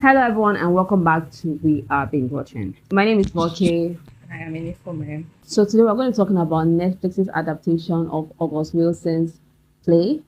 Hello, everyone, and welcome back to We Are Binge-watching. My name is Voke. I am in it for me. So today we're going to be talking about Netflix's adaptation of August Wilson's play,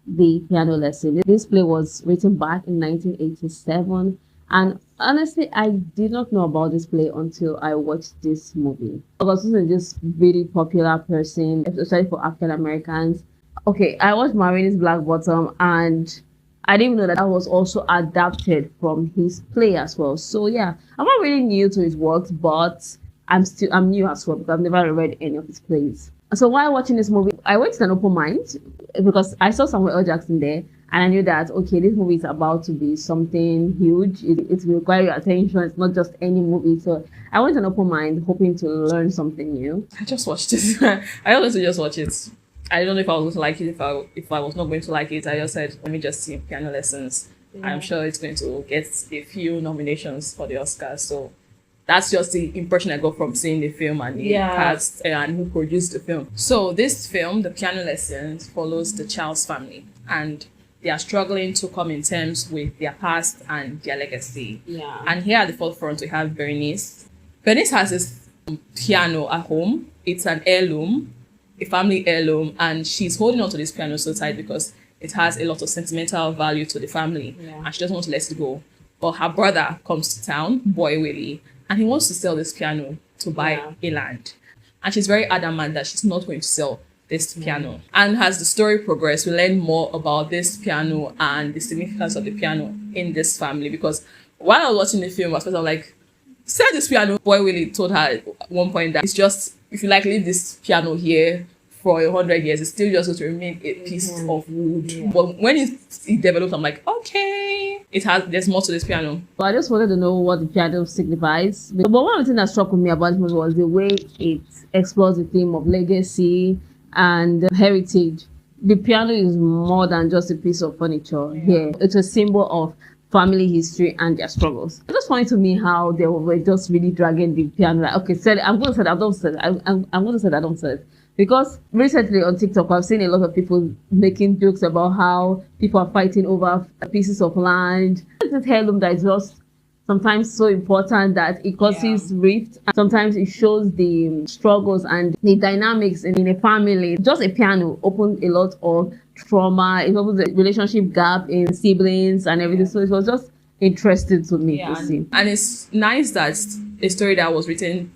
The Piano Lesson. This play was written back in 1987, and honestly, I did not know about this play until I watched this movie. August Wilson is this really popular person, especially for African Americans. Okay, I watched Marini's Black Bottom, and I didn't even know that that was also adapted from his play as well. So yeah, I'm not really new to his works, but I'm new as well because I've never read any of his plays. So while watching this movie, I went with an open mind because I saw Samuel L. Jackson there, and I knew that okay, this movie is about to be something huge. It will require your attention. It's not just any movie. So I went with an open mind, hoping to learn something new. I just watched it. I always just watch it. I don't know if I was going to like it. If I was not going to like it, I just said, let me just see Piano Lessons. Yeah. I'm sure it's going to get a few nominations for the Oscars. So that's just the impression I got from seeing the film and the cast and who produced the film. So this film, The Piano Lessons, follows the Charles family, and they are struggling to come in terms with their past and their legacy. Yeah. And here at the forefront we have Bernice. Bernice has this piano at home. It's an heirloom, a family heirloom, and she's holding on to this piano so tight because it has a lot of sentimental value to the family, and she doesn't want to let it go. But her brother comes to town, Boy Willie, and he wants to sell this piano to buy a land, and she's very adamant that she's not going to sell this piano. And as the story progresses, we learn more about this piano and the significance of the piano in this family, because while I was watching the film, at first I was like, sell this piano. Boy Willie told her at one point that it's just, if you like leave this piano here for 100 years, it's still just going to remain a piece of wood. Yeah. But when it develops, I'm like, okay, there's more to this piano. But I just wanted to know what the piano signifies. But one of the things that struck with me about this movie was the way it explores the theme of legacy and heritage. The piano is more than just a piece of furniture here. It's a symbol of family history and their struggles. It's just funny to me how they were just really dragging the piano. Like, okay, said I'm going to say that, I don't say it. I'm going to say that, I don't say it. Because recently on TikTok, I've seen a lot of people making jokes about how people are fighting over pieces of land. This heirloom that is just sometimes so important that it causes rift. Sometimes it shows the struggles and the dynamics in a family. Just a piano opened a lot of trauma. It opens a relationship gap in siblings and everything. So it was just interesting to me to see. And it's nice that a story that was written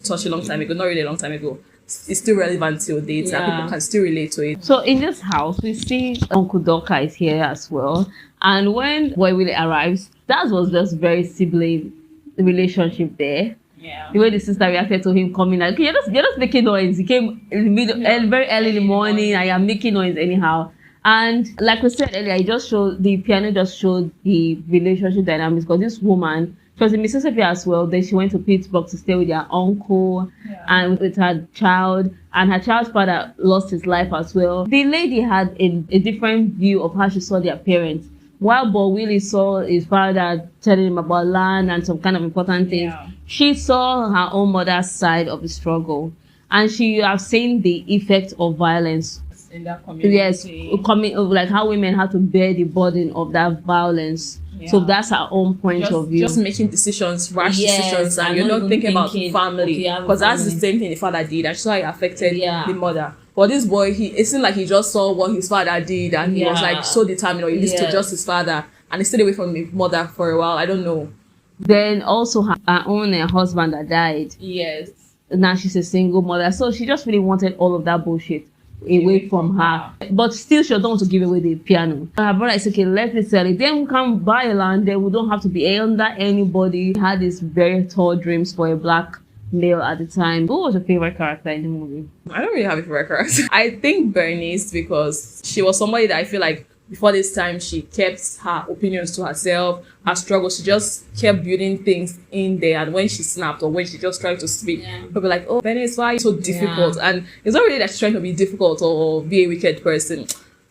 such a long time ago, not really a long time ago, it's still relevant till date and people can still relate to it. So in this house, we see Uncle Doka is here as well. And when Boy Willie arrives, that was just very sibling relationship there. Yeah. The way the sister reacted to him coming, like, you're just making noise. He came in the middle, very early in the morning, and you're making noise anyhow. And like we said earlier, the piano just showed the relationship dynamics, because this woman, she was in Mississippi as well. Then she went to Pittsburgh to stay with her uncle and with her child. And her child's father lost his life as well. The lady had a different view of how she saw their parents. While Boy Willie saw his father telling him about land and some kind of important things, she saw her own mother's side of the struggle. And she has seen the effect of violence in that community. Yes, like how women have to bear the burden of that violence. So that's our own point of view. Just making decisions, rash decisions, and you're not thinking about family. Because that's the same thing the father did. And she saw it affected the mother. But this boy, it seemed like he just saw what his father did, and he was like so determined, or he listened to just his father, and he stayed away from his mother for a while. I don't know. Then also her own husband that died. Yes. Now she's a single mother. So she just really wanted all of that bullshit away from her, but still she don't want to give away the piano. Her brother is okay, let me sell it, then we can buy a land, then we don't have to be under anybody. Had these very tall dreams for a black male at the time. Who was your favorite character in the movie? I don't really have a favorite character. I think Bernice, because she was somebody that I feel like before this time she kept her opinions to herself, her struggles, she just kept building things in there, and when she snapped or when she just tried to speak, people were like, oh, Bernice, why are you so difficult? And it's not really that she's trying to be difficult or be a wicked person.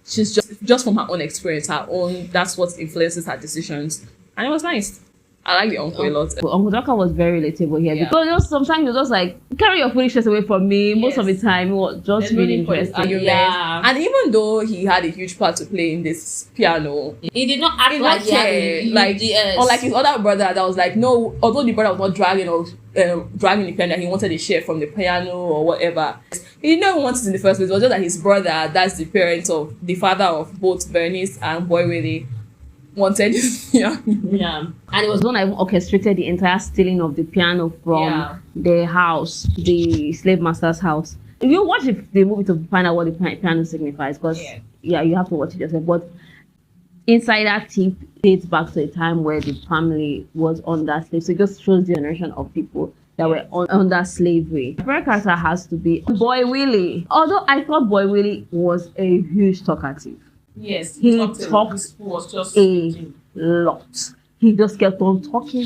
She's just from her own experience, that's what influences her decisions, and it was nice. I like the uncle a lot. But Uncle Daka was very relatable here Yeah. because just sometimes you're just like, carry your foolishness away from me. Most of the time, it was just There's really no need for this interesting. argument. Yeah. And even though he had a huge part to play in this piano, He did not act he like not he had care. a Like, UDS. or like his other brother that was like, no, although the brother was not dragging the piano, he wanted a share from the piano or whatever. He didn't even want it in the first place. It was just that his brother, that's the parent of the father of both Bernice and Boy Willie, wanted this piano. Yeah. And it was when I orchestrated the entire stealing of the piano from Yeah. the house, the slave master's house. If you watch the movie to find out what the piano signifies, because you have to watch it yourself. But inside that tip dates back to a time where the family was under slave. So it just shows the generation of people that were under slavery. The favorite character has to be Boy Willie. Although I thought Boy Willie was a huge talkative. Yes. He talked talks who was just a lot. He just kept on talking.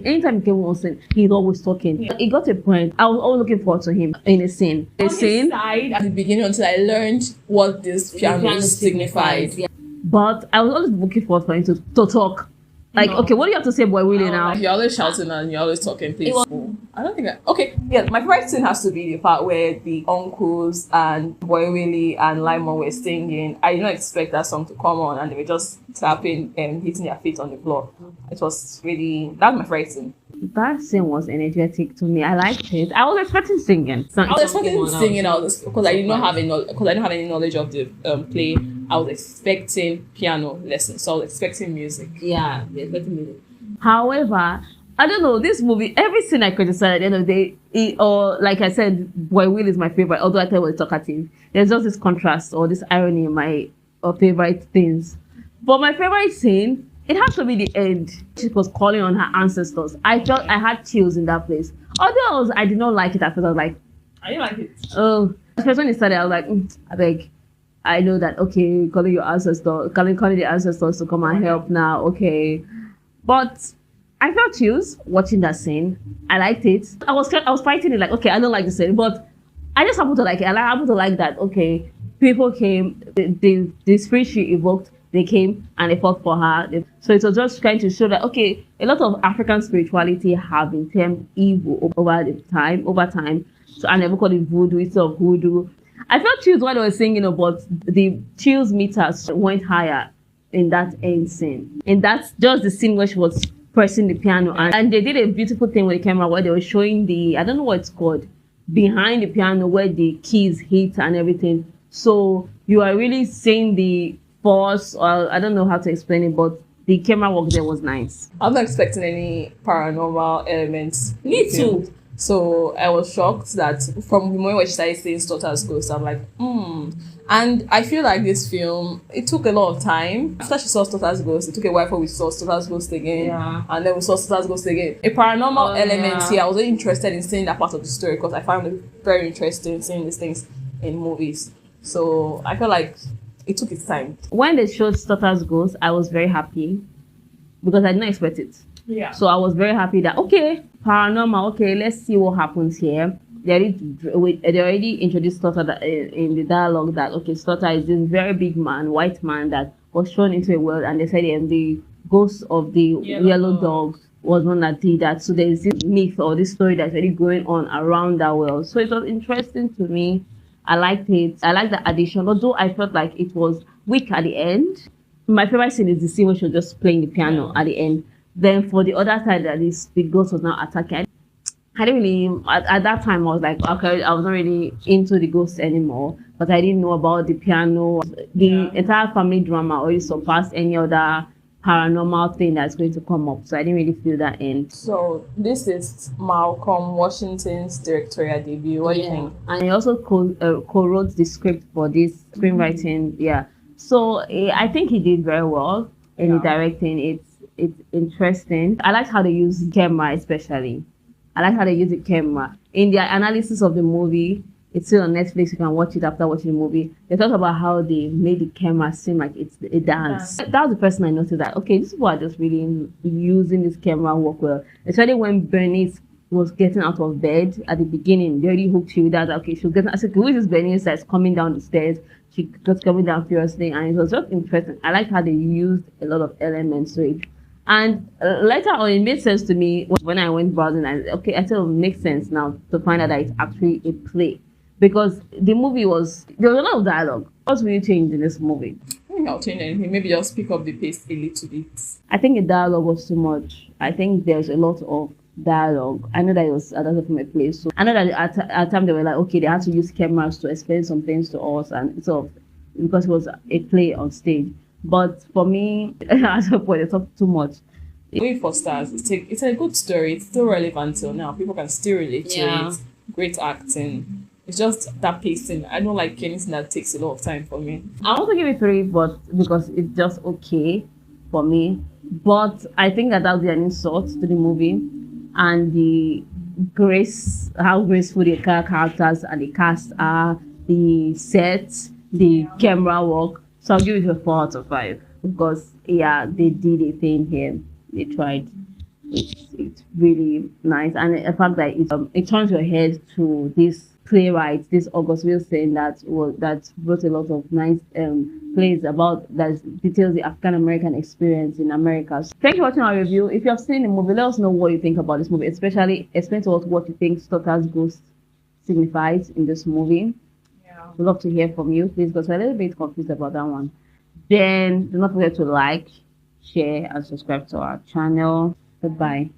Anytime he came on scene, he's always talking. Yeah. It got to a point, I was always looking forward to him in a scene. Side at the beginning until I learned what this piano signified. Yeah. But I was always looking forward for him to talk. Like, No. okay, what do you have to say, Boy Willie, now? You're always shouting and you're always talking, please. It was- I don't think okay, yeah, my favorite scene has to be the part where the uncles and Boy Willie and Lyman were singing. I did not expect that song to come on and they were just tapping and hitting their feet on the floor. It was really, that's my favorite scene. That scene was energetic to me. I liked it. I was expecting singing. I was expecting singing out because I did not have because I don't have any knowledge of the play. I was expecting piano lessons, so I was expecting music. Yeah. They expected music. However, I don't know, this movie, every scene I criticized at the end of the day, or like I said, Boy Will is my favorite, although I thought it was talkative. There's just this contrast or this irony in my favorite things. But my favorite scene, it has to be the end. She was calling on her ancestors. I felt I had chills in that place. Although I did not like it at first. I was like, I didn't like it. oh, especially when it started, I was like, I beg. I know that, okay, calling your ancestors, calling the ancestors to come and help now, okay. But I felt chills watching that scene. I liked it. I was fighting it like, okay, I don't like the scene, but I just happened to like it. I happened to like that, okay, people came, the spirit she evoked, they came and they fought for her. So it was just trying to show that, okay, a lot of African spirituality have been termed evil over time. So I never called it voodoo instead of hoodoo. I felt chills while they were singing, but the chills meters went higher in that end scene. And that's just the scene where she was pressing the piano. And they did a beautiful thing with the camera where they were showing I don't know what it's called, behind the piano where the keys hit and everything. So you are really seeing the force, or I don't know how to explain it, but the camera work there was nice. I'm not expecting any paranormal elements. Me too. So I was shocked that from the moment where she started saying Stutter's Ghost, I'm like, And I feel like this film, it took a lot of time. After she saw Stutter's Ghost, it took a while before we saw Stutter's Ghost again. Yeah. And then we saw Stutter's Ghost again. A paranormal element yeah. here. I was really interested in seeing that part of the story because I found it very interesting seeing these things in movies. So I feel like it took its time. When they showed Stutter's Ghost, I was very happy because I didn't expect it. Yeah. So I was very happy that, okay, paranormal, okay, let's see what happens here. They already introduced Stutter in the dialogue that, okay, Stutter is this very big man, white man that was thrown into a world, and they said the ghost of the yellow dog was one that did that. So there's this myth or this story that's really going on around that world. So it was interesting to me. I liked it. I liked the addition, although I felt like it was weak at the end. My favorite scene is the scene where she was just playing the piano at the end. Then for the other side, that is the ghost was now attacking. I didn't really, at that time, I was like, okay, I was not really into the ghost anymore, but I didn't know about the piano. The entire family drama already surpassed any other paranormal thing that's going to come up. So I didn't really feel that end. So this is Malcolm Washington's directorial debut. What do you think? And he also co-wrote the script for this screenwriting. Yeah. So I think he did very well in the directing. It's interesting. I like how they use camera, especially. I like how they use the camera. In their analysis of the movie, it's still on Netflix, you can watch it after watching the movie. They talk about how they made the camera seem like it's a dance. That was the first time I noticed that, okay, these people are just really using this camera work well. Especially when Bernice was getting out of bed at the beginning, they already hooked you with that. Okay, she was getting, I said, who is this Bernice that's coming down the stairs? She just coming down furiously, and it was just interesting. I like how they used a lot of elements to it. And later on, it made sense to me when I went browsing. I thought it makes sense now to find out that it's actually a play, because the movie there was a lot of dialogue. What's really changed in this movie? I don't think I'll change anything. Maybe just pick up the pace a little bit. I think the dialogue was too much. I think there's a lot of dialogue. I know that it was adapted from a play, so I know that at time they were like, okay, they had to use cameras to explain some things to us, and sort of because it was a play on stage. But for me, at a point, they talked too much. Going for stars, it's a good story. It's still relevant till now. People can still relate to Yeah. it. Great acting. It's just that pacing. I don't like anything that takes a lot of time for me. I also give it 3, but because it's just okay for me. But I think that would be an insult to the movie and the how graceful the characters and the cast are, the sets, the camera work. So I'll give it a 4 out of 5 because yeah, they did a thing here. They tried. It's really nice, and the fact that it turns your head to this playwright, this August Wilson that wrote a lot of nice plays about that details the African American experience in America. So thank you for watching our review. If you have seen the movie, let us know what you think about this movie, especially explain to us what you think Stutter's ghost signifies in this movie. Yeah. We'd love to hear from you, please, because we're a little bit confused about that one. Then do not forget to like, share, and subscribe to our channel. Goodbye.